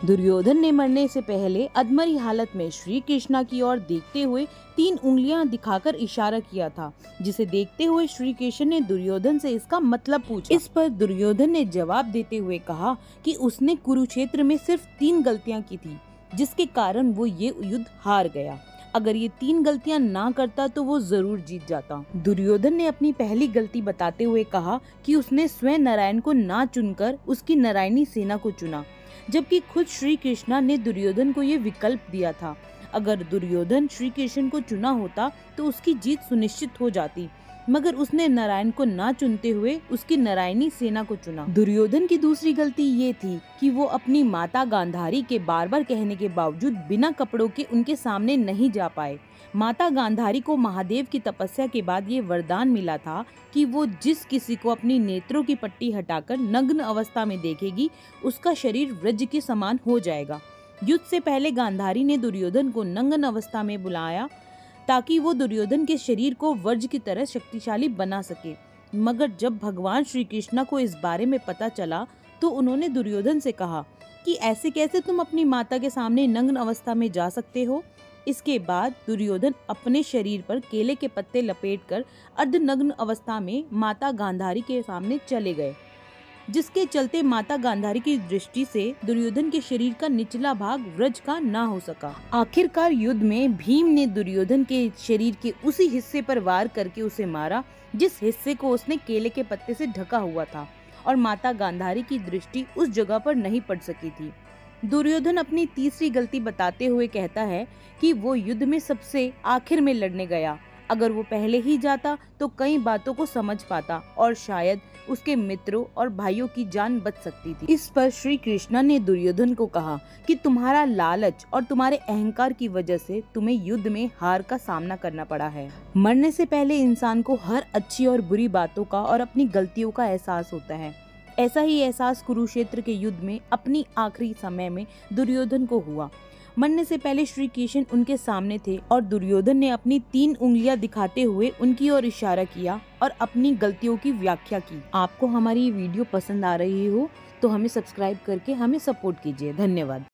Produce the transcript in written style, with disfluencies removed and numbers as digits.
दुर्योधन ने मरने से पहले अधमरी हालत में श्री कृष्णा की ओर देखते हुए 3 उंगलियां दिखाकर इशारा किया था, जिसे देखते हुए श्री कृष्ण ने दुर्योधन से इसका मतलब पूछा। इस पर दुर्योधन ने जवाब देते हुए कहा कि उसने कुरुक्षेत्र में सिर्फ 3 गलतियां की थी, जिसके कारण वो ये युद्ध हार गया। अगर ये 3 गलतियां ना करता तो वो जरूर जीत जाता। दुर्योधन ने अपनी पहली गलती बताते हुए कहा कि उसने स्वयं नारायण को ना चुनकर उसकी नारायणी सेना को चुना, जबकि खुद श्री कृष्णा ने दुर्योधन को ये विकल्प दिया था। अगर दुर्योधन श्री कृष्ण को चुना होता तो उसकी जीत सुनिश्चित हो जाती, मगर उसने नारायण को ना चुनते हुए उसकी नारायणी सेना को चुना। दुर्योधन की दूसरी गलती ये थी कि वो अपनी माता गांधारी के बार बार कहने के बावजूद बिना कपड़ों के उनके सामने नहीं जा पाए। माता गांधारी को महादेव की तपस्या के बाद ये वरदान मिला था कि वो जिस किसी को अपनी नेत्रों की पट्टी हटाकर नग्न अवस्था में देखेगी, उसका शरीर वज्र के समान हो जाएगा। युद्ध से पहले गांधारी ने दुर्योधन को नग्न अवस्था में बुलाया ताकि वो दुर्योधन के शरीर को वज्र की तरह शक्तिशाली बना सके। मगर जब भगवान श्री कृष्णा को इस बारे में पता चला तो उन्होंने दुर्योधन से कहा कि ऐसे कैसे तुम अपनी माता के सामने नग्न अवस्था में जा सकते हो। इसके बाद दुर्योधन अपने शरीर पर केले के पत्ते लपेटकर अर्धनग्न अवस्था में माता गांधारी के सामने चले गए, जिसके चलते माता गांधारी की दृष्टि से दुर्योधन के शरीर का निचला भाग व्रज का ना हो सका। आखिरकार युद्ध में भीम ने दुर्योधन के शरीर के उसी हिस्से पर वार करके उसे मारा जिस हिस्से को उसने केले के पत्ते से ढका हुआ था, और माता गांधारी की दृष्टि उस जगह पर नहीं पड़ सकी थी। दुर्योधन अपनी तीसरी गलती बताते हुए कहता है कि वो युद्ध में सबसे आखिर में लड़ने गया। अगर वो पहले ही जाता तो कई बातों को समझ पाता और शायद उसके मित्रों और भाइयों की जान बच सकती थी। इस पर श्री कृष्णा ने दुर्योधन को कहा कि तुम्हारा लालच और तुम्हारे अहंकार की वजह से तुम्हें युद्ध में हार का सामना करना पड़ा है। मरने से पहले इंसान को हर अच्छी और बुरी बातों का और अपनी गलतियों का एहसास होता है। ऐसा ही एहसास कुरुक्षेत्र के युद्ध में अपनी आखिरी समय में दुर्योधन को हुआ। मरने से पहले श्री कृष्ण उनके सामने थे और दुर्योधन ने अपनी 3 उंगलियां दिखाते हुए उनकी ओर इशारा किया और अपनी गलतियों की व्याख्या की। आपको हमारी ये वीडियो पसंद आ रही हो तो हमें सब्सक्राइब करके हमें सपोर्ट कीजिए। धन्यवाद।